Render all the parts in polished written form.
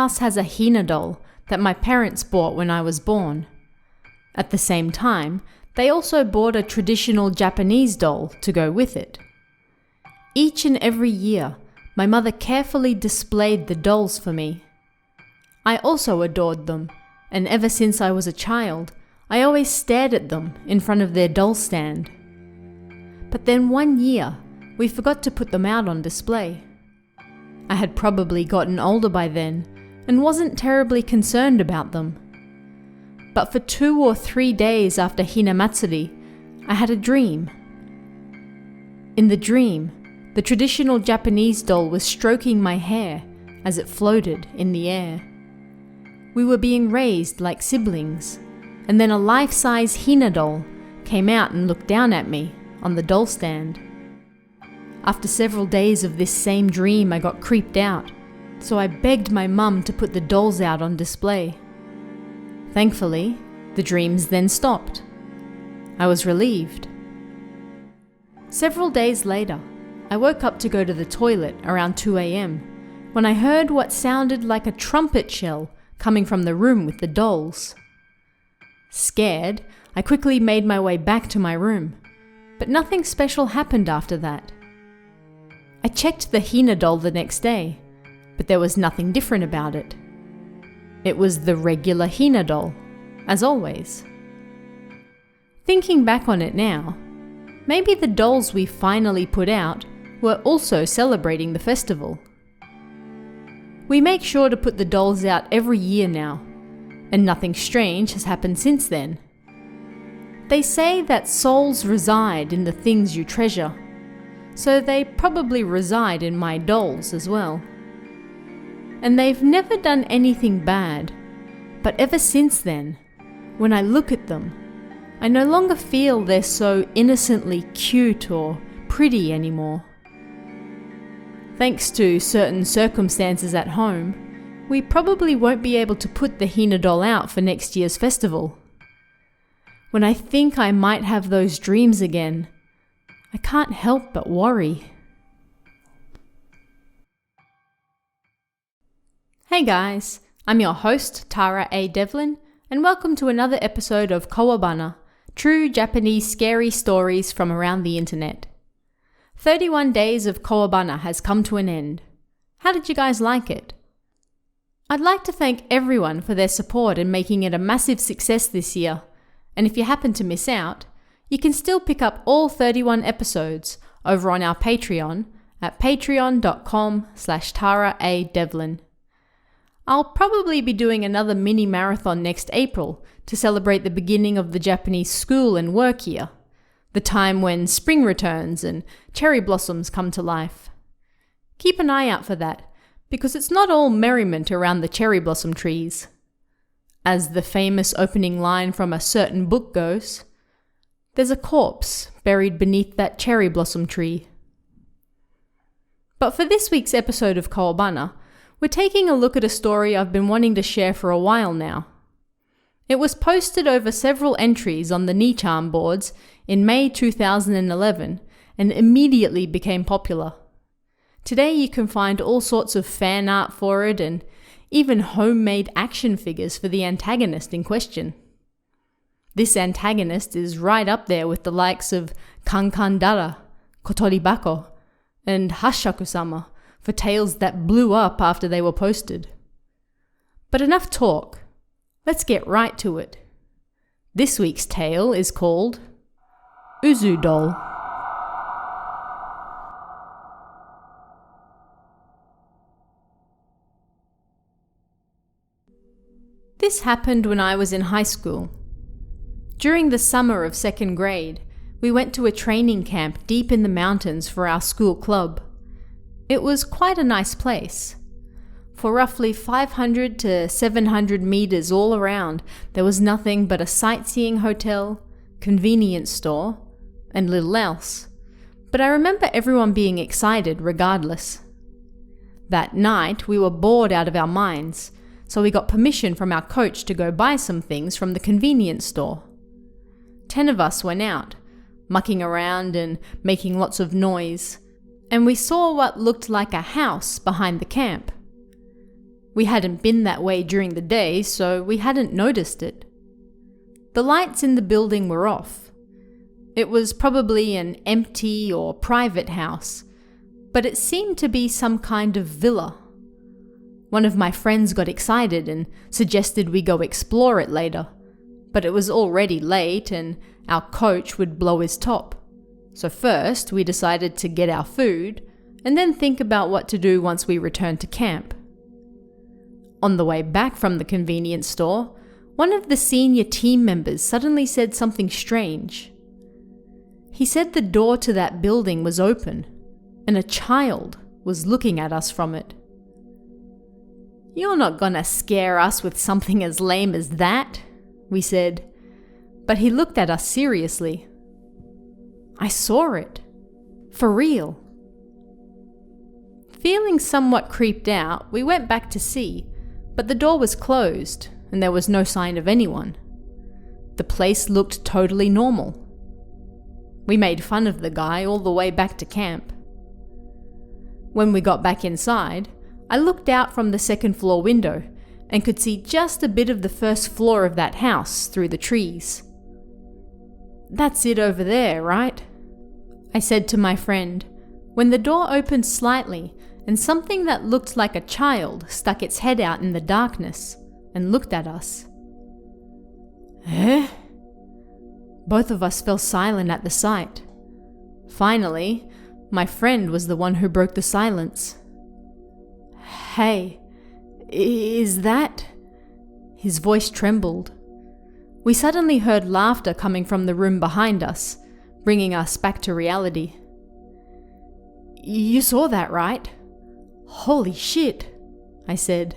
house has a Hina doll that my parents bought when I was born. At the same time, they also bought a traditional Japanese doll to go with it. Each and every year, my mother carefully displayed the dolls for me. I also adored them, and ever since I was a child, I always stared at them in front of their doll stand. But then one year, we forgot to put them out on display. I had probably gotten older by then and wasn't terribly concerned about them. But for 2 or 3 days after Hinamatsuri, I had a dream. In the dream, the traditional Japanese doll was stroking my hair as it floated in the air. We were being raised like siblings, and then a life-size Hina doll came out and looked down at me on the doll stand. After several days of this same dream, I got creeped out, so I begged my mum to put the dolls out on display. Thankfully, the dreams then stopped. I was relieved. Several days later, I woke up to go to the toilet around 2 a.m. when I heard what sounded like a trumpet shell coming from the room with the dolls. Scared, I quickly made my way back to my room, but nothing special happened after that. I checked the Hina doll the next day, but there was nothing different about it. It was the regular Hina doll, as always. Thinking back on it now, maybe the dolls we finally put out were also celebrating the festival. We make sure to put the dolls out every year now, and nothing strange has happened since then. They say that souls reside in the things you treasure, so they probably reside in my dolls as well. And they've never done anything bad, but ever since then, when I look at them, I no longer feel they're so innocently cute or pretty anymore. Thanks to certain circumstances at home, we probably won't be able to put the Hina doll out for next year's festival. When I think I might have those dreams again, I can't help but worry. Hey guys, I'm your host Tara A. Devlin, and welcome to another episode of Kowabana, true Japanese scary stories from around the internet. 31 days of Kowabana has come to an end. How did you guys like it? I'd like to thank everyone for their support in making it a massive success this year, and if you happen to miss out, you can still pick up all 31 episodes over on our Patreon at patreon.com/TaraADevlin. I'll probably be doing another mini marathon next April to celebrate the beginning of the Japanese school and work year, the time when spring returns and cherry blossoms come to life. Keep an eye out for that, because it's not all merriment around the cherry blossom trees. As the famous opening line from a certain book goes, there's a corpse buried beneath that cherry blossom tree. But for this week's episode of Kowabana, we're taking a look at a story I've been wanting to share for a while now. It was posted over several entries on the Nichan boards in May 2011 and immediately became popular. Today you can find all sorts of fan art for it and even homemade action figures for the antagonist in question. This antagonist is right up there with the likes of Kankandara, Kotoribako, and Hashaku-sama for tales that blew up after they were posted. But enough talk. Let's get right to it. This week's tale is called Uzu Doll. This happened when I was in high school. During the summer of 2nd grade, we went to a training camp deep in the mountains for our school club. It was quite a nice place. For roughly 500 to 700 meters all around, there was nothing but a sightseeing hotel, convenience store, and little else. But I remember everyone being excited regardless. That night, we were bored out of our minds, so we got permission from our coach to go buy some things from the convenience store. 10 of us went out, mucking around and making lots of noise, and we saw what looked like a house behind the camp. We hadn't been that way during the day, so we hadn't noticed it. The lights in the building were off. It was probably an empty or private house, but it seemed to be some kind of villa. One of my friends got excited and suggested we go explore it later, but it was already late and our coach would blow his top. So first we decided to get our food and then think about what to do once we returned to camp. On the way back from the convenience store, one of the senior team members suddenly said something strange. He said the door to that building was open, and a child was looking at us from it. "You're not gonna scare us with something as lame as that," we said, but he looked at us seriously. "I saw it. For real." Feeling somewhat creeped out, we went back to see, but the door was closed and there was no sign of anyone. The place looked totally normal. We made fun of the guy all the way back to camp. When we got back inside, I looked out from the second floor window and could see just a bit of the first floor of that house through the trees. "That's it over there, right?" I said to my friend, when the door opened slightly and something that looked like a child stuck its head out in the darkness and looked at us. "Eh?" Both of us fell silent at the sight. Finally, my friend was the one who broke the silence. "Hey, is that?" His voice trembled. We suddenly heard laughter coming from the room behind us, bringing us back to reality. "You saw that, right?" "Holy shit," I said.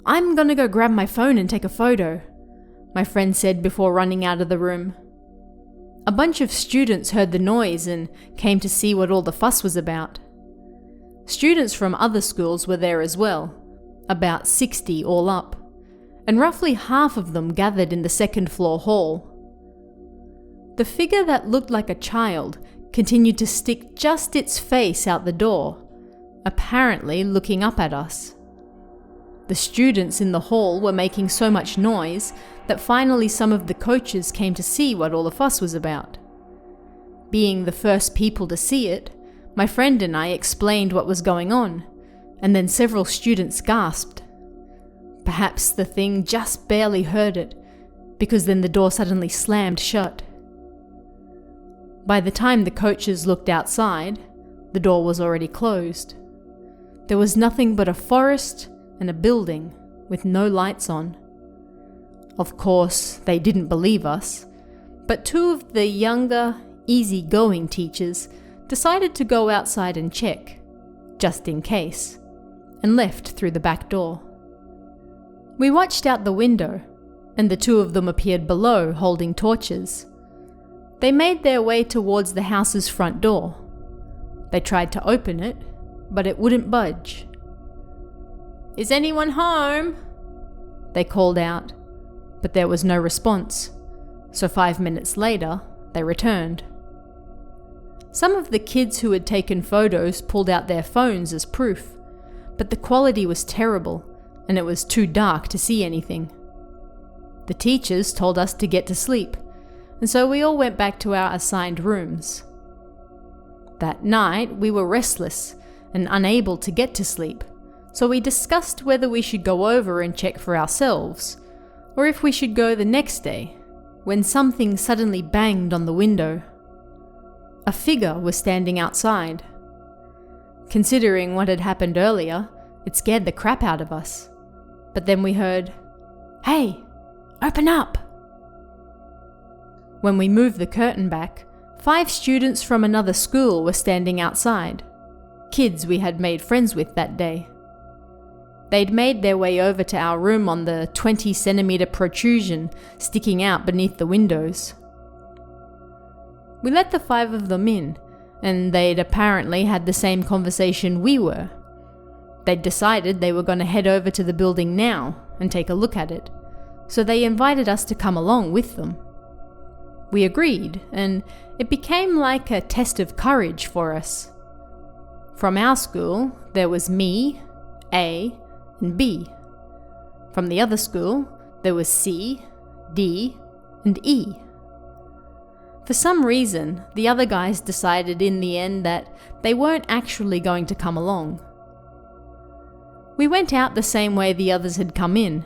"I'm gonna go grab my phone and take a photo," my friend said before running out of the room. A bunch of students heard the noise and came to see what all the fuss was about. Students from other schools were there as well, about 60 all up, and roughly half of them gathered in the second floor hall. The figure that looked like a child continued to stick just its face out the door, apparently looking up at us. The students in the hall were making so much noise that finally some of the coaches came to see what all the fuss was about. Being the first people to see it, my friend and I explained what was going on, and then several students gasped. Perhaps the thing just barely heard it, because then the door suddenly slammed shut. By the time the coaches looked outside, the door was already closed. There was nothing but a forest and a building with no lights on. Of course, they didn't believe us, but two of the younger, easygoing teachers decided to go outside and check, just in case, and left through the back door. We watched out the window, and the two of them appeared below holding torches. They made their way towards the house's front door. They tried to open it, but it wouldn't budge. "Is anyone home?" they called out, but there was no response, so 5 minutes later, they returned. Some of the kids who had taken photos pulled out their phones as proof, but the quality was terrible, and it was too dark to see anything. The teachers told us to get to sleep, and so we all went back to our assigned rooms. That night, we were restless and unable to get to sleep, so we discussed whether we should go over and check for ourselves, or if we should go the next day, when something suddenly banged on the window. A figure was standing outside. Considering what had happened earlier, it scared the crap out of us. But then we heard, "Hey, open up!" When we moved the curtain back, 5 students from another school were standing outside, kids we had made friends with that day. They'd made their way over to our room on the 20-centimeter protrusion sticking out beneath the windows. We let the 5 of them in, and they'd apparently had the same conversation we were. They'd decided they were going to head over to the building now and take a look at it, so they invited us to come along with them. We agreed, and it became like a test of courage for us. From our school, there was me, A, and B. From the other school, there was C, D, and E. For some reason, the other guys decided in the end that they weren't actually going to come along. We went out the same way the others had come in,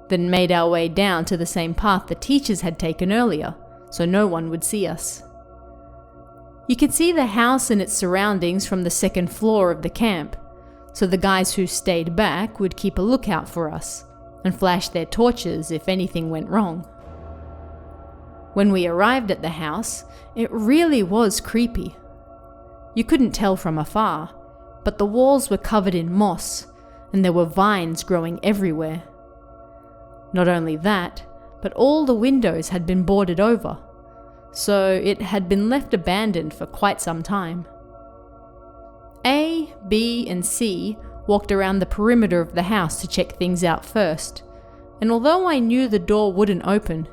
then made our way down to the same path the teachers had taken earlier, so no one would see us. You could see the house and its surroundings from the second floor of the camp, so the guys who stayed back would keep a lookout for us and flash their torches if anything went wrong. When we arrived at the house, it really was creepy. You couldn't tell from afar, but the walls were covered in moss and there were vines growing everywhere. Not only that, but all the windows had been boarded over, so it had been left abandoned for quite some time. A, B, and C walked around the perimeter of the house to check things out first, and although I knew the door wouldn't open,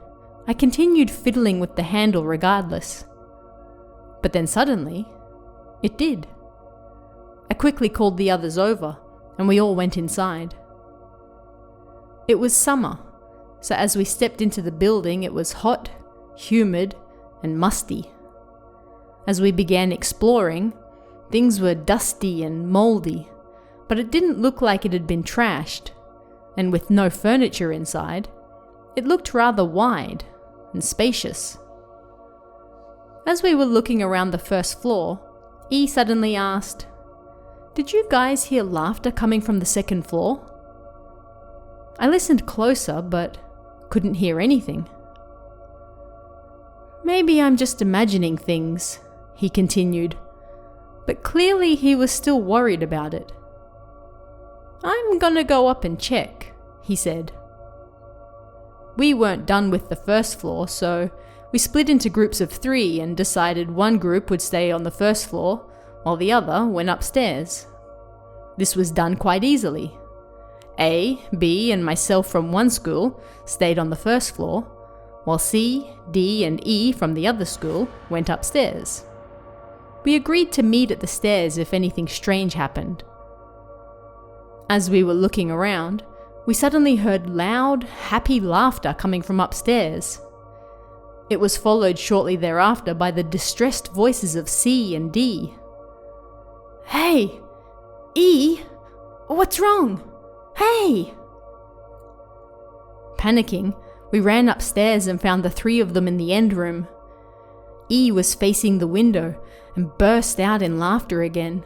I continued fiddling with the handle regardless. But then suddenly, it did. I quickly called the others over, and we all went inside. It was summer, so as we stepped into the building, it was hot, humid, and musty. As we began exploring, things were dusty and moldy, but it didn't look like it had been trashed, and with no furniture inside, it looked rather wide and spacious. As we were looking around the first floor, E suddenly asked, "Did you guys hear laughter coming from the second floor?" I listened closer, but couldn't hear anything. "Maybe I'm just imagining things," he continued, but clearly he was still worried about it. "I'm gonna go up and check," he said. We weren't done with the first floor, so we split into groups of 3 and decided one group would stay on the first floor while the other went upstairs. This was done quite easily. A, B, and myself from one school stayed on the first floor, while C, D, and E from the other school went upstairs. We agreed to meet at the stairs if anything strange happened. As we were looking around, we suddenly heard loud, happy laughter coming from upstairs. It was followed shortly thereafter by the distressed voices of C and D. "Hey! E! What's wrong? Hey!" Panicking, we ran upstairs and found the 3 of them in the end room. E was facing the window and burst out in laughter again.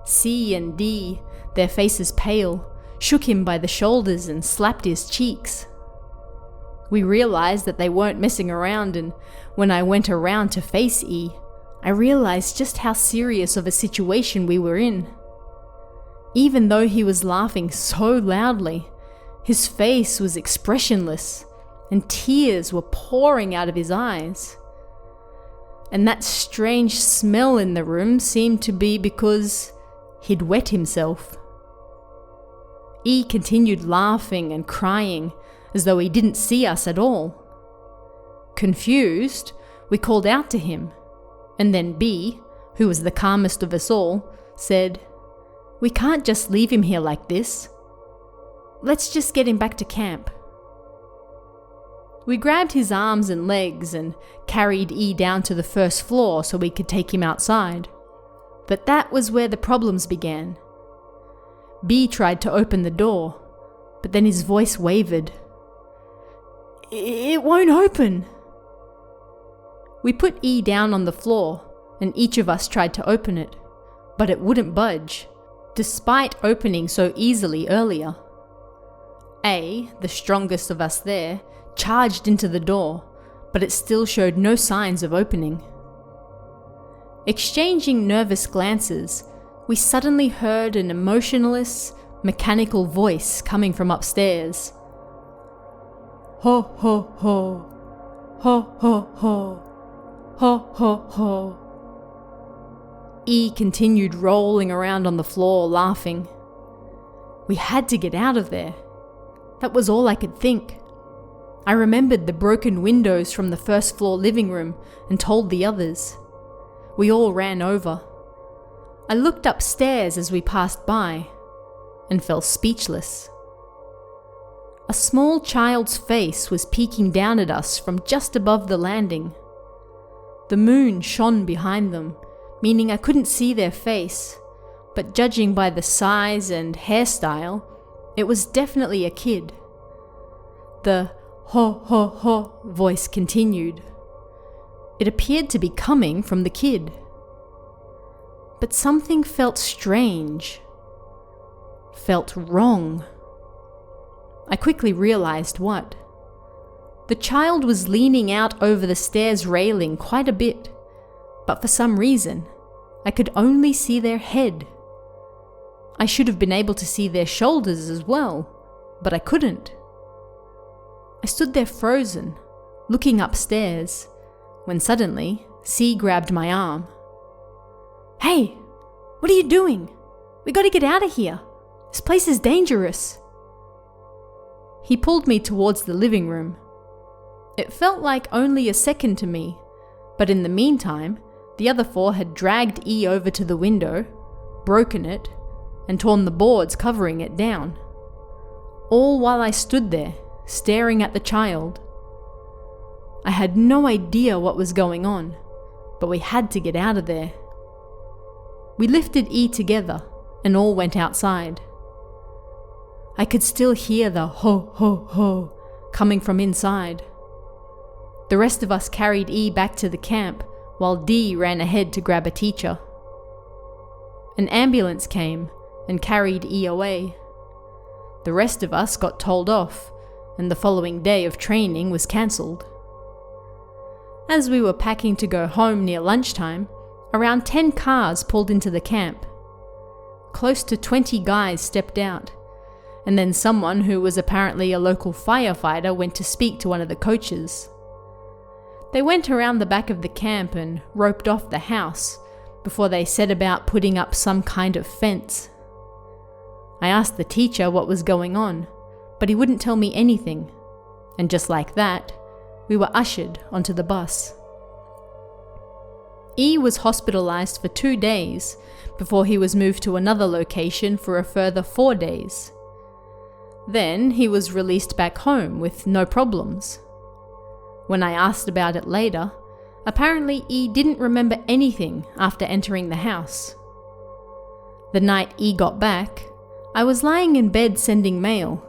C and D, their faces pale, shook him by the shoulders and slapped his cheeks. We realized that they weren't messing around, and when I went around to face E, I realized just how serious of a situation we were in. Even though he was laughing so loudly, his face was expressionless, and tears were pouring out of his eyes. And that strange smell in the room seemed to be because he'd wet himself. E continued laughing and crying as though he didn't see us at all. Confused, we called out to him, and then B, who was the calmest of us all, said, "We can't just leave him here like this. Let's just get him back to camp." We grabbed his arms and legs and carried E down to the first floor so we could take him outside. But that was where the problems began. B tried to open the door, but then his voice wavered. "It won't open." We put E down on the floor, and each of us tried to open it, but it wouldn't budge, despite opening so easily earlier. A, the strongest of us there, charged into the door, but it still showed no signs of opening. Exchanging nervous glances, we suddenly heard an emotionless, mechanical voice coming from upstairs. "Ho ho ho, ho ho ho, ho ho ho." E continued rolling around on the floor, laughing. We had to get out of there. That was all I could think. I remembered the broken windows from the first floor living room and told the others. We all ran over. I looked upstairs as we passed by, and fell speechless. A small child's face was peeking down at us from just above the landing. The moon shone behind them, meaning I couldn't see their face, but judging by the size and hairstyle, it was definitely a kid. The ho ho ho voice continued. It appeared to be coming from the kid. But something felt strange. Felt wrong. I quickly realized what. The child was leaning out over the stairs railing quite a bit, but for some reason, I could only see their head. I should have been able to see their shoulders as well, but I couldn't. I stood there frozen, looking upstairs, when suddenly, C grabbed my arm. "Hey, what are you doing? We gotta get out of here. This place is dangerous." He pulled me towards the living room. It felt like only a second to me, but in the meantime, the other four had dragged E over to the window, broken it, and torn the boards covering it down. All while I stood there, staring at the child. I had no idea what was going on, but we had to get out of there. We lifted E together and all went outside. I could still hear the ho ho ho coming from inside. The rest of us carried E back to the camp while D ran ahead to grab a teacher. An ambulance came and carried E away. The rest of us got told off, and the following day of training was cancelled. As we were packing to go home near lunchtime, around 10 cars pulled into the camp. Close to 20 guys stepped out, and then someone who was apparently a local firefighter went to speak to one of the coaches. They went around the back of the camp and roped off the house before they set about putting up some kind of fence. I asked the teacher what was going on, but he wouldn't tell me anything, and just like that, we were ushered onto the bus. E was hospitalized for 2 days before he was moved to another location for a further 4 days. Then he was released back home with no problems. When I asked about it later, apparently E didn't remember anything after entering the house. The night E got back, I was lying in bed sending mail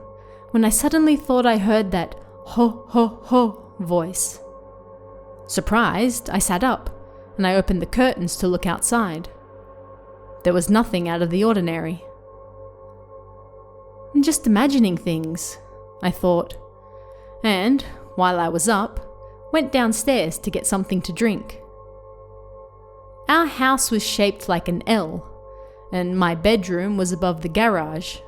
when I suddenly thought I heard that ho ho ho voice. Surprised, I sat up and I opened the curtains to look outside. There was nothing out of the ordinary. I'm just imagining things, I thought, and while I was up, went downstairs to get something to drink. Our house was shaped like an L, and my bedroom was above the garage.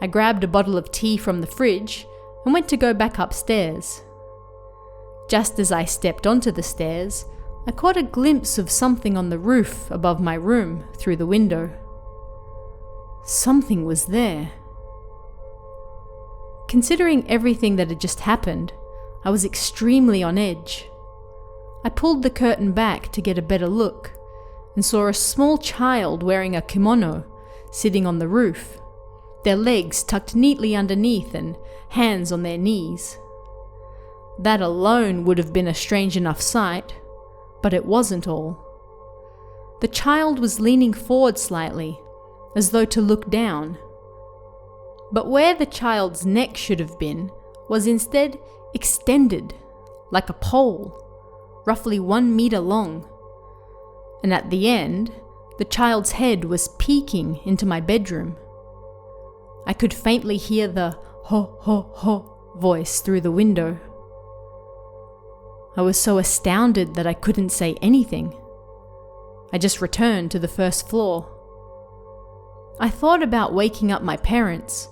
I grabbed a bottle of tea from the fridge and went to go back upstairs. Just as I stepped onto the stairs, I caught a glimpse of something on the roof above my room through the window. Something was there. Considering everything that had just happened, I was extremely on edge. I pulled the curtain back to get a better look and saw a small child wearing a kimono sitting on the roof, their legs tucked neatly underneath and hands on their knees. That alone would have been a strange enough sight, but it wasn't all. The child was leaning forward slightly, as though to look down. But where the child's neck should have been was instead extended, like a pole, roughly 1 meter long. And at the end, the child's head was peeking into my bedroom. I could faintly hear the ho ho ho voice through the window. I was so astounded that I couldn't say anything. I just returned to the first floor. I thought about waking up my parents,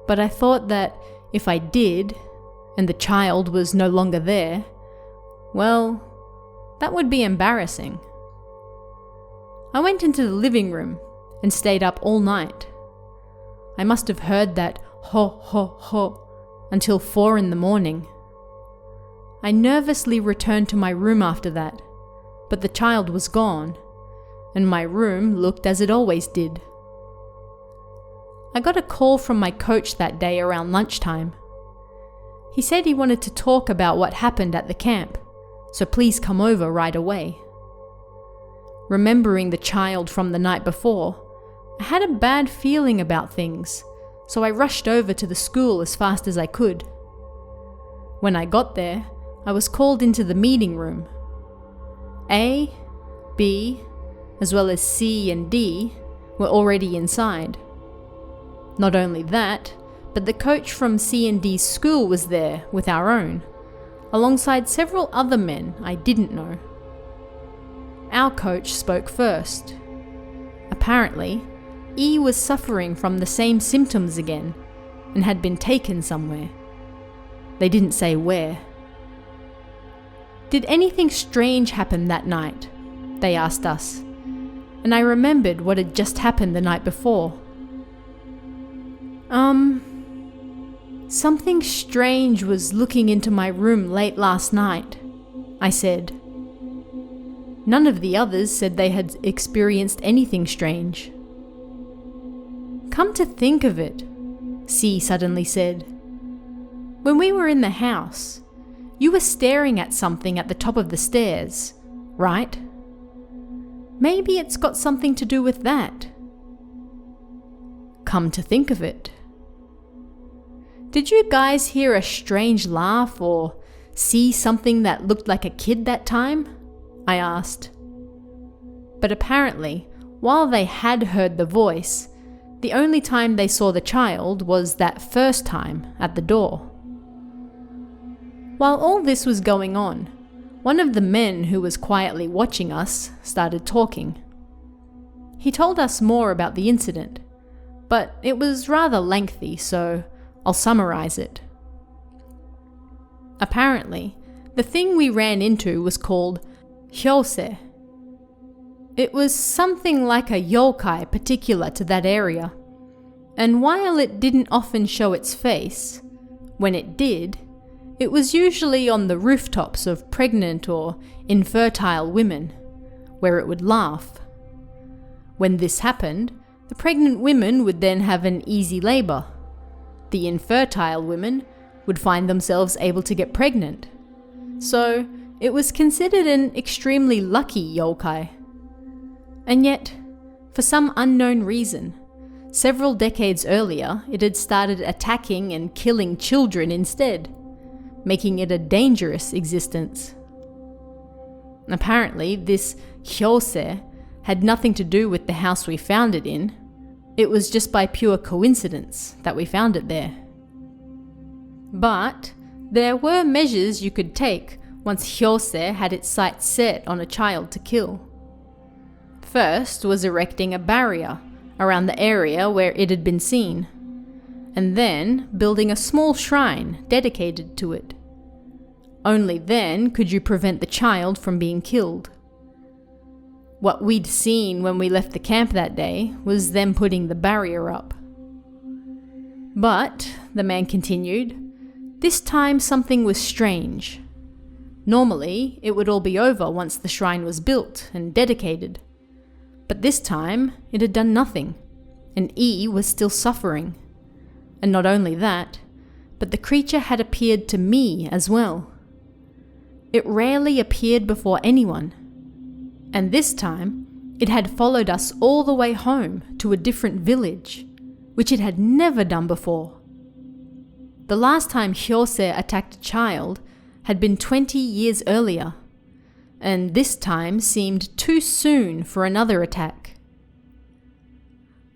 but I thought that if I did, and the child was no longer there, well, that would be embarrassing. I went into the living room and stayed up all night. I must have heard that ho ho ho until 4 in the morning. I nervously returned to my room after that, but the child was gone, and my room looked as it always did. I got a call from my coach that day around lunchtime. He said he wanted to talk about what happened at the camp, so please come over right away. Remembering the child from the night before, I had a bad feeling about things, so I rushed over to the school as fast as I could. When I got there, I was called into the meeting room. A, B, as well as C and D were already inside. Not only that, but the coach from C and D's school was there with our own, alongside several other men I didn't know. Our coach spoke first. Apparently, E was suffering from the same symptoms again and had been taken somewhere. They didn't say where. Did anything strange happen that night? They asked us, and I remembered what had just happened the night before. Something strange was looking into my room late last night, I said. None of the others said they had experienced anything strange. Come to think of it, C suddenly said. When we were in the house, you were staring at something at the top of the stairs, right? Maybe it's got something to do with that. Come to think of it. Did you guys hear a strange laugh or see something that looked like a kid that time? I asked. But apparently, while they had heard the voice, the only time they saw the child was that first time at the door. While all this was going on, one of the men who was quietly watching us started talking. He told us more about the incident, but it was rather lengthy, so I'll summarize it. Apparently, the thing we ran into was called hyose. It was something like a yokai particular to that area, and while it didn't often show its face, when it did, it was usually on the rooftops of pregnant or infertile women, where it would laugh. When this happened, the pregnant women would then have an easy labor. The infertile women would find themselves able to get pregnant. So it was considered an extremely lucky yokai. And yet, for some unknown reason, several decades earlier it had started attacking and killing children instead, making it a dangerous existence. Apparently, this hyose had nothing to do with the house we found it in. It was just by pure coincidence that we found it there. But there were measures you could take once hyose had its sights set on a child to kill. First was erecting a barrier around the area where it had been seen, and then building a small shrine dedicated to it. Only then could you prevent the child from being killed. What we'd seen when we left the camp that day was them putting the barrier up. But, the man continued, this time something was strange. Normally, it would all be over once the shrine was built and dedicated. But this time, it had done nothing, and E was still suffering. And not only that, but the creature had appeared to me as well. It rarely appeared before anyone. And this time, it had followed us all the way home to a different village, which it had never done before. The last time hyose attacked a child had been 20 years earlier, and this time seemed too soon for another attack.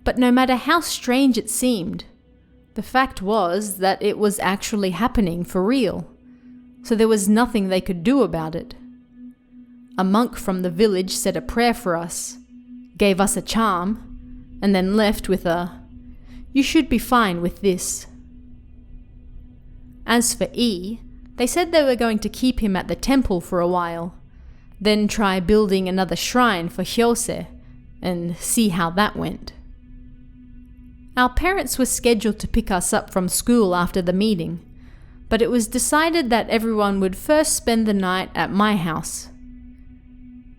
But no matter how strange it seemed, the fact was that it was actually happening for real, so there was nothing they could do about it. A monk from the village said a prayer for us, gave us a charm, and then left with a, "You should be fine with this." As for E, they said they were going to keep him at the temple for a while, then try building another shrine for hyose, and see how that went. Our parents were scheduled to pick us up from school after the meeting, but it was decided that everyone would first spend the night at my house.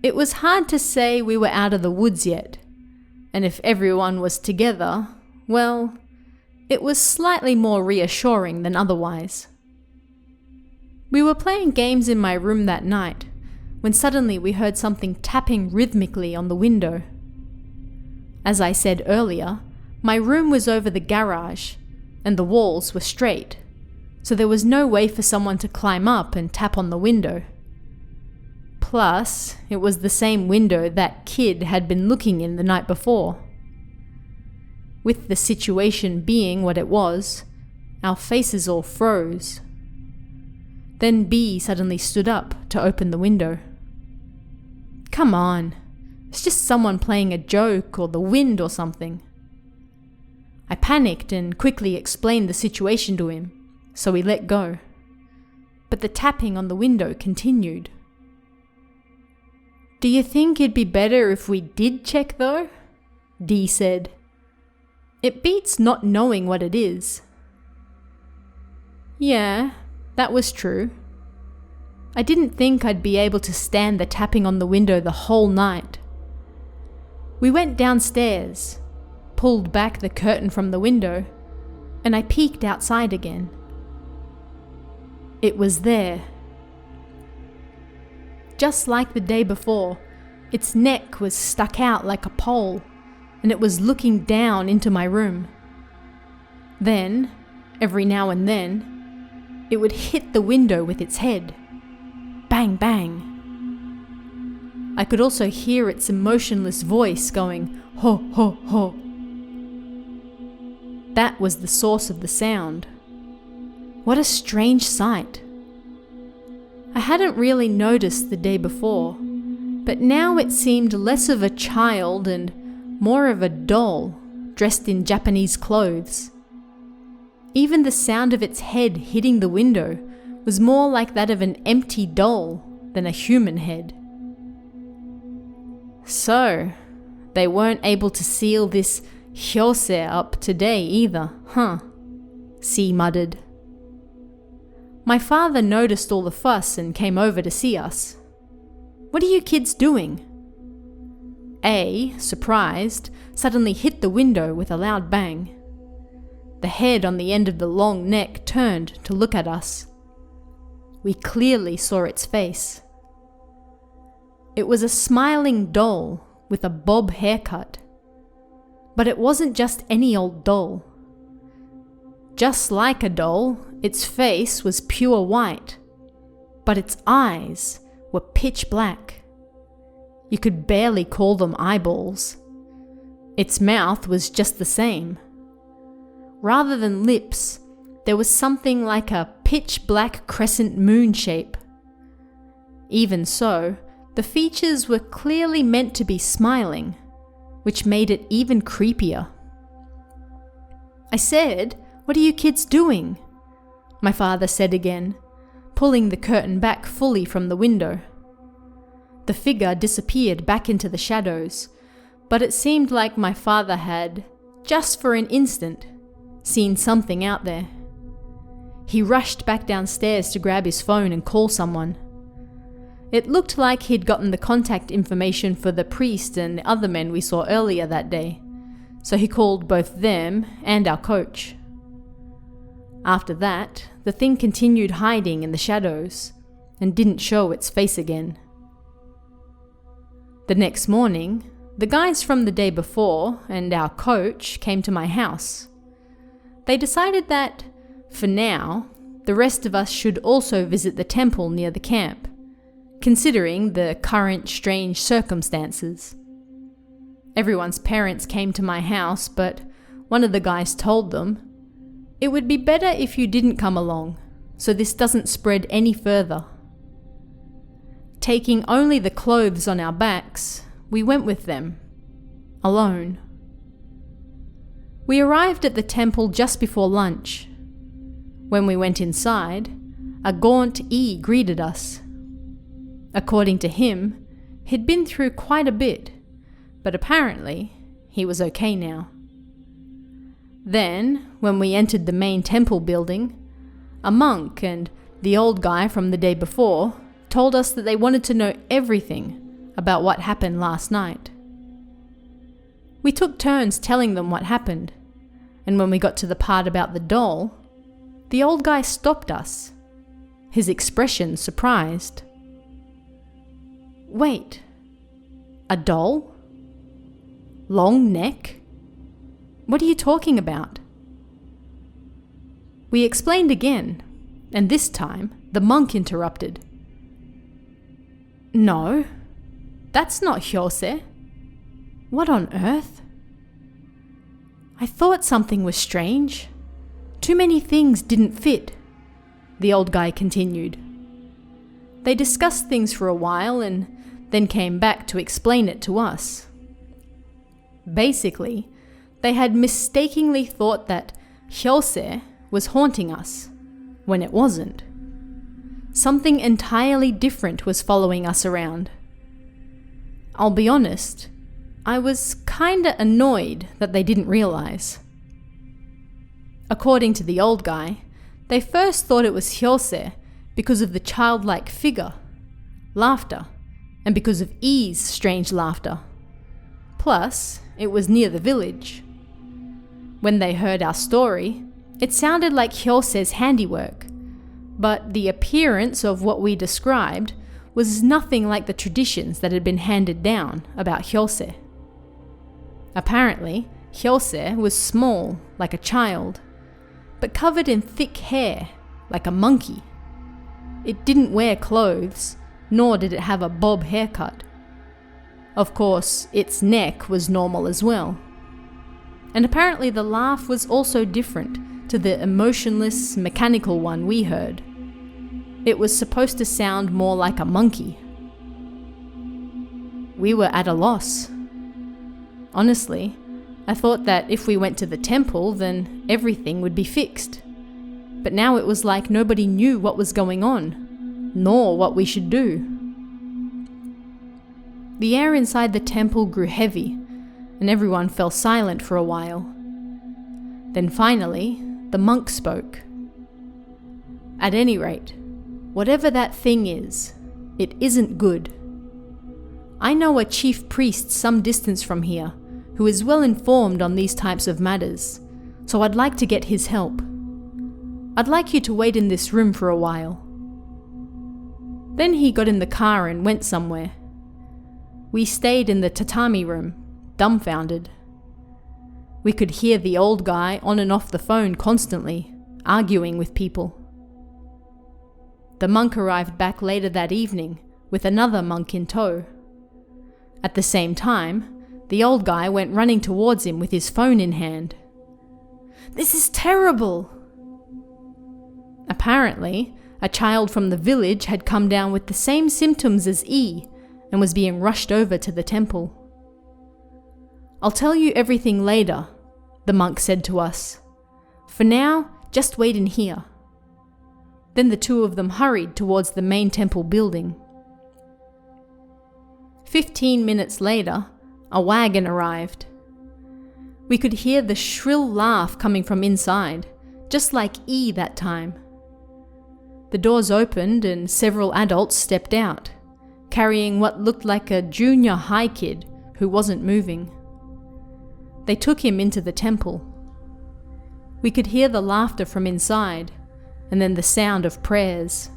It was hard to say we were out of the woods yet, and if everyone was together, well, It was slightly more reassuring than otherwise. We were playing games in my room that night when suddenly we heard something tapping rhythmically on the window. As I said earlier, my room was over the garage and the walls were straight, so there was no way for someone to climb up and tap on the window. Plus, it was the same window that kid had been looking in the night before. With the situation being what it was, our faces all froze. Then B suddenly stood up to open the window. Come on, it's just someone playing a joke or the wind or something. I panicked and quickly explained the situation to him, so he let go. But the tapping on the window continued. Do you think it'd be better if we did check though? D said. It beats not knowing what it is. Yeah, that was true. I didn't think I'd be able to stand the tapping on the window the whole night. We went downstairs, pulled back the curtain from the window, and I peeked outside again. It was there. Just like the day before, its neck was stuck out like a pole, and it was looking down into my room. Then, every now and then, it would hit the window with its head. Bang, bang. I could also hear its emotionless voice going, ho, ho, ho. That was the source of the sound. What a strange sight. I hadn't really noticed the day before, but now it seemed less of a child and more of a doll dressed in Japanese clothes. Even the sound of its head hitting the window was more like that of an empty doll than a human head. So, they weren't able to seal this hyosei up today either, huh? C muttered. My father noticed all the fuss and came over to see us. What are you kids doing? A, surprised, suddenly hit the window with a loud bang. The head on the end of the long neck turned to look at us. We clearly saw its face. It was a smiling doll with a bob haircut. But it wasn't just any old doll. Just like a doll, its face was pure white, but its eyes were pitch black. You could barely call them eyeballs. Its mouth was just the same. Rather than lips, there was something like a pitch black crescent moon shape. Even so, the features were clearly meant to be smiling, which made it even creepier. I said, "What are you kids doing?" my father said again, pulling the curtain back fully from the window. The figure disappeared back into the shadows, but it seemed like my father had, just for an instant, seen something out there. He rushed back downstairs to grab his phone and call someone. It looked like he'd gotten the contact information for the priest and the other men we saw earlier that day, so he called both them and our coach. After that, the thing continued hiding in the shadows and didn't show its face again. The next morning, the guys from the day before and our coach came to my house. They decided that, for now, the rest of us should also visit the temple near the camp, considering the current strange circumstances. Everyone's parents came to my house, but one of the guys told them, "It would be better if you didn't come along, so this doesn't spread any further." Taking only the clothes on our backs, we went with them, alone. We arrived at the temple just before lunch. When we went inside, a gaunt E greeted us. According to him, he'd been through quite a bit, but apparently he was okay now. Then, when we entered the main temple building, a monk and the old guy from the day before told us that they wanted to know everything about what happened last night. We took turns telling them what happened, and when we got to the part about the doll, the old guy stopped us, his expression surprised. Wait, a doll? Long neck? What are you talking about? We explained again, and this time the monk interrupted. No, that's not Hyose. What on earth? I thought something was strange. Too many things didn't fit, the old guy continued. They discussed things for a while and then came back to explain it to us. Basically, they had mistakenly thought that Hyose was haunting us, when it wasn't. Something entirely different was following us around. I'll be honest, I was kinda annoyed that they didn't realize. According to the old guy, they first thought it was Hyose because of the childlike figure, laughter, and because of E's strange laughter. Plus, it was near the village. When they heard our story, it sounded like Hyose's handiwork, but the appearance of what we described was nothing like the traditions that had been handed down about Hyose. Apparently, Hyose was small, like a child, but covered in thick hair, like a monkey. It didn't wear clothes, nor did it have a bob haircut. Of course, its neck was normal as well. And apparently the laugh was also different to the emotionless, mechanical one we heard. It was supposed to sound more like a monkey. We were at a loss. Honestly, I thought that if we went to the temple, then everything would be fixed. But now it was like nobody knew what was going on, nor what we should do. The air inside the temple grew heavy, and everyone fell silent for a while. Then finally, the monk spoke. At any rate, whatever that thing is, it isn't good. I know a chief priest some distance from here who is well informed on these types of matters, so I'd like to get his help. I'd like you to wait in this room for a while. Then he got in the car and went somewhere. We stayed in the tatami room, dumbfounded. We could hear the old guy on and off the phone constantly, arguing with people. The monk arrived back later that evening with another monk in tow. At the same time, the old guy went running towards him with his phone in hand. "This is terrible!" Apparently, a child from the village had come down with the same symptoms as E and was being rushed over to the temple. "I'll tell you everything later," the monk said to us. "For now, just wait in here." Then the two of them hurried towards the main temple building. 15 minutes later, a wagon arrived. We could hear the shrill laugh coming from inside, just like E that time. The doors opened and several adults stepped out, carrying what looked like a junior high kid who wasn't moving. They took him into the temple. We could hear the laughter from inside, and then the sound of prayers.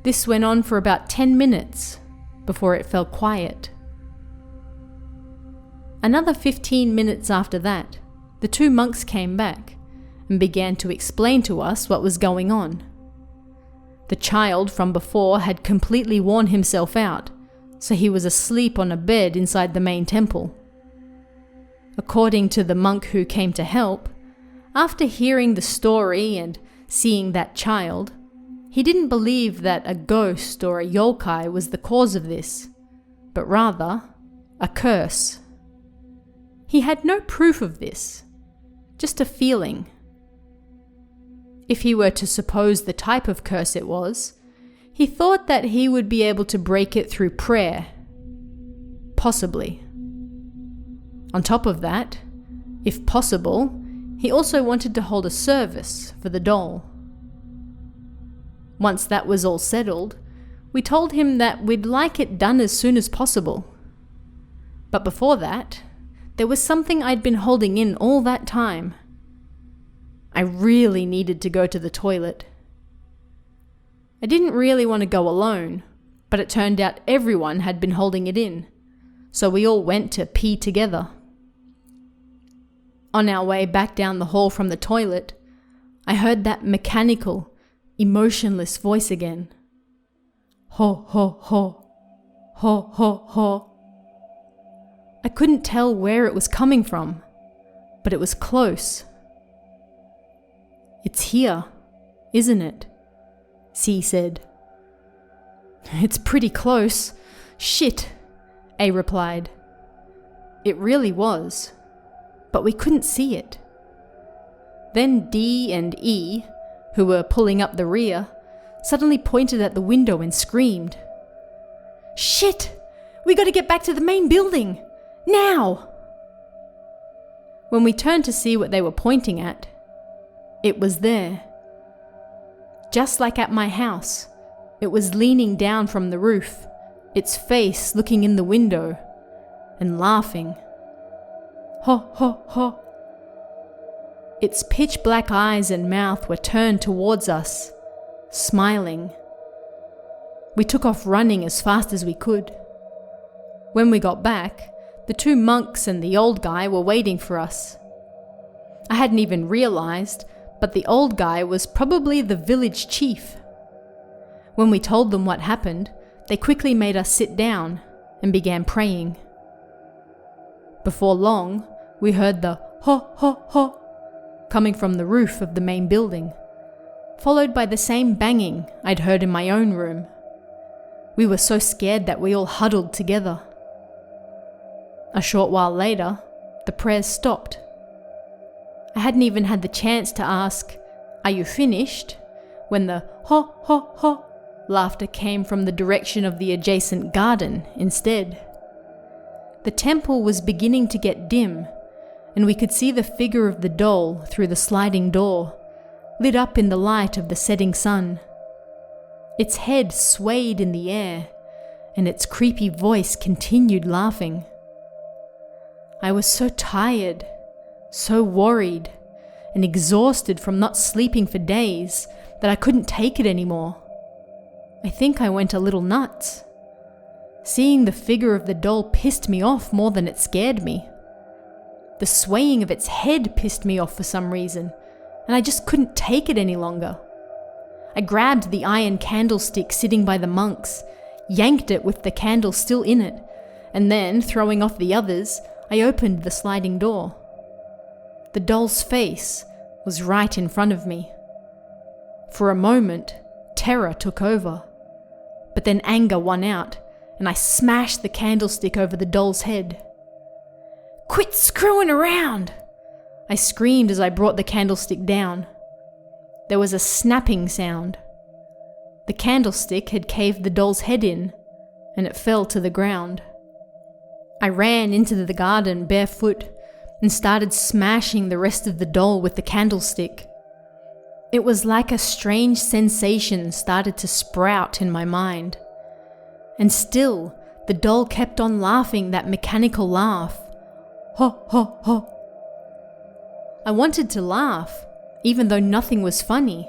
This went on for about 10 minutes before it fell quiet. Another 15 minutes after that, the two monks came back and began to explain to us what was going on. The child from before had completely worn himself out, so he was asleep on a bed inside the main temple. According to the monk who came to help, after hearing the story and seeing that child, he didn't believe that a ghost or a yokai was the cause of this, but rather a curse. He had no proof of this, just a feeling. If he were to suppose the type of curse it was, he thought that he would be able to break it through prayer. Possibly. On top of that, if possible, he also wanted to hold a service for the doll. Once that was all settled, we told him that we'd like it done as soon as possible. But before that, there was something I'd been holding in all that time. I really needed to go to the toilet. I didn't really want to go alone, but it turned out everyone had been holding it in, so we all went to pee together. On our way back down the hall from the toilet, I heard that mechanical, emotionless voice again. Ho, ho, ho. Ho, ho, ho. I couldn't tell where it was coming from, but it was close. It's here, isn't it? C said. It's pretty close. Shit, A replied. It really was, but we couldn't see it. Then D and E, who were pulling up the rear, suddenly pointed at the window and screamed. Shit! We gotta get back to the main building! Now! When we turned to see what they were pointing at, it was there. Just like at my house, it was leaning down from the roof, its face looking in the window, and laughing. Ho, ho, ho. Its pitch-black eyes and mouth were turned towards us, smiling. We took off running as fast as we could. When we got back, the two monks and the old guy were waiting for us. I hadn't even realized, but the old guy was probably the village chief. When we told them what happened, they quickly made us sit down and began praying. Before long, we heard the ho, ho, ho coming from the roof of the main building, followed by the same banging I'd heard in my own room. We were so scared that we all huddled together. A short while later, the prayers stopped. I hadn't even had the chance to ask, "Are you finished?" when the ho, ho, ho laughter came from the direction of the adjacent garden instead. The temple was beginning to get dim, and we could see the figure of the doll through the sliding door, lit up in the light of the setting sun. Its head swayed in the air, and its creepy voice continued laughing. I was so tired, so worried, and exhausted from not sleeping for days that I couldn't take it anymore. I think I went a little nuts. Seeing the figure of the doll pissed me off more than it scared me. The swaying of its head pissed me off for some reason, and I just couldn't take it any longer. I grabbed the iron candlestick sitting by the monks, yanked it with the candle still in it, and then, throwing off the others, I opened the sliding door. The doll's face was right in front of me. For a moment, terror took over, but then anger won out, and I smashed the candlestick over the doll's head. "Quit screwing around!" I screamed as I brought the candlestick down. There was a snapping sound. The candlestick had caved the doll's head in, and it fell to the ground. I ran into the garden barefoot and started smashing the rest of the doll with the candlestick. It was like a strange sensation started to sprout in my mind. And still, the doll kept on laughing that mechanical laugh. Ho, ho, ho. I wanted to laugh, even though nothing was funny.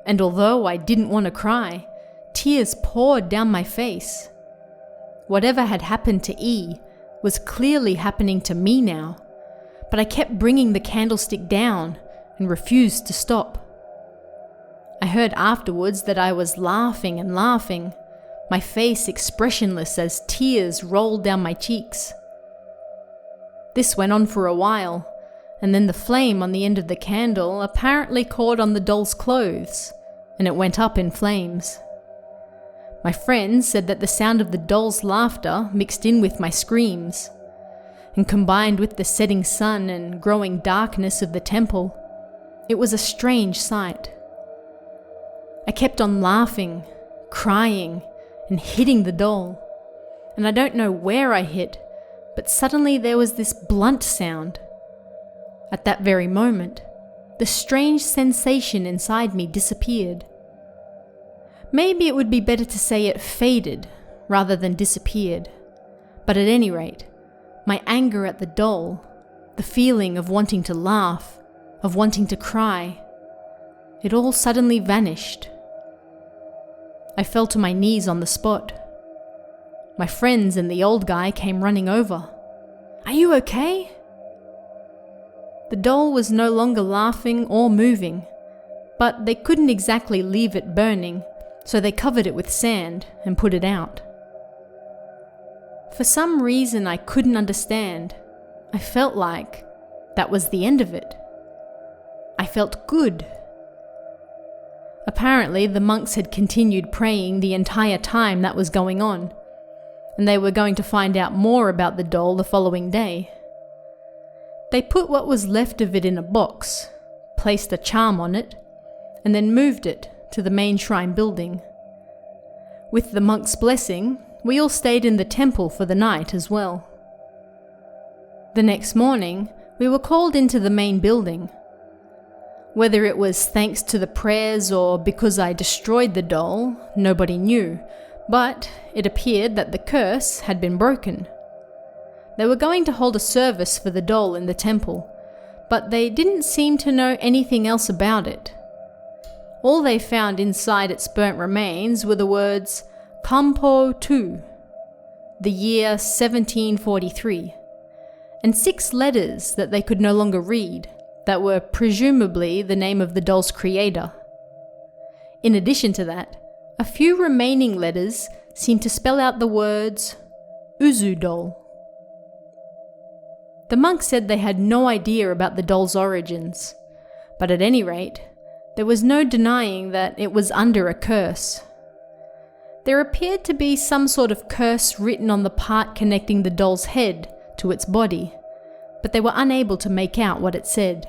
And although I didn't want to cry, tears poured down my face. Whatever had happened to E was clearly happening to me now, but I kept bringing the candlestick down and refused to stop. I heard afterwards that I was laughing and laughing, my face expressionless as tears rolled down my cheeks. This went on for a while, and then the flame on the end of the candle apparently caught on the doll's clothes, and it went up in flames. My friends said that the sound of the doll's laughter mixed in with my screams, and combined with the setting sun and growing darkness of the temple, it was a strange sight. I kept on laughing, crying, and hitting the doll, and I don't know where I hit, but suddenly there was this blunt sound. At that very moment, the strange sensation inside me disappeared. Maybe it would be better to say it faded rather than disappeared, but at any rate, my anger at the doll, the feeling of wanting to laugh, of wanting to cry, it all suddenly vanished. I fell to my knees on the spot. My friends and the old guy came running over. "Are you okay?" The doll was no longer laughing or moving, but they couldn't exactly leave it burning, so they covered it with sand and put it out. For some reason I couldn't understand, I felt like that was the end of it. I felt good. Apparently, the monks had continued praying the entire time that was going on, and they were going to find out more about the doll the following day. They put what was left of it in a box, placed a charm on it, and then moved it to the main shrine building. With the monk's blessing, we all stayed in the temple for the night as well. The next morning, we were called into the main building. Whether it was thanks to the prayers or because I destroyed the doll, nobody knew, but it appeared that the curse had been broken. They were going to hold a service for the doll in the temple, but they didn't seem to know anything else about it. All they found inside its burnt remains were the words Kampo Tu, the year 1743, and 6 letters that they could no longer read, that were presumably the name of the doll's creator. In addition to that, a few remaining letters seemed to spell out the words Uzu Doll. The monk said they had no idea about the doll's origins, but at any rate, there was no denying that it was under a curse. There appeared to be some sort of curse written on the part connecting the doll's head to its body, but they were unable to make out what it said.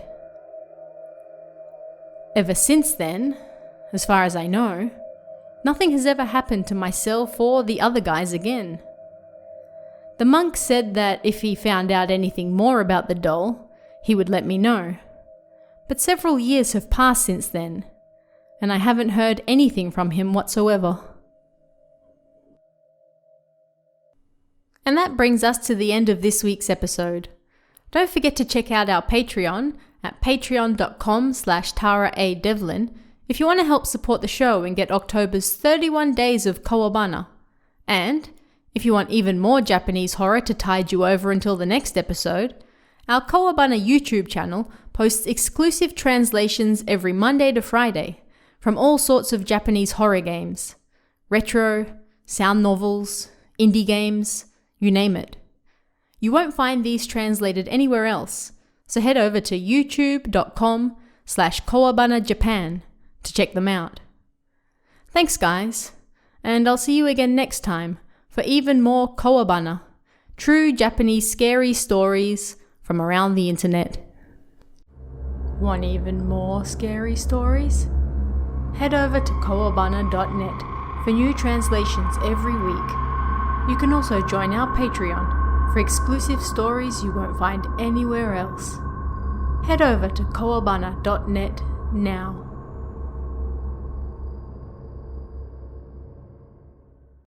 Ever since then, as far as I know, nothing has ever happened to myself or the other guys again. The monk said that if he found out anything more about the doll, he would let me know. But several years have passed since then, and I haven't heard anything from him whatsoever. And that brings us to the end of this week's episode. Don't forget to check out our Patreon at patreon.com/TaraADevlin if you want to help support the show and get October's 31 days of Kowabana. And if you want even more Japanese horror to tide you over until the next episode, our Kowabana YouTube channel posts exclusive translations every Monday to Friday from all sorts of Japanese horror games. Retro, sound novels, indie games, you name it. You won't find these translated anywhere else, so head over to youtube.com/KowabanaJapan to check them out. Thanks guys, and I'll see you again next time for even more Kowabana, true Japanese scary stories from around the internet. Want even more scary stories? Head over to kowabana.net for new translations every week. You can also join our Patreon for exclusive stories you won't find anywhere else. Head over to kowabana.net now.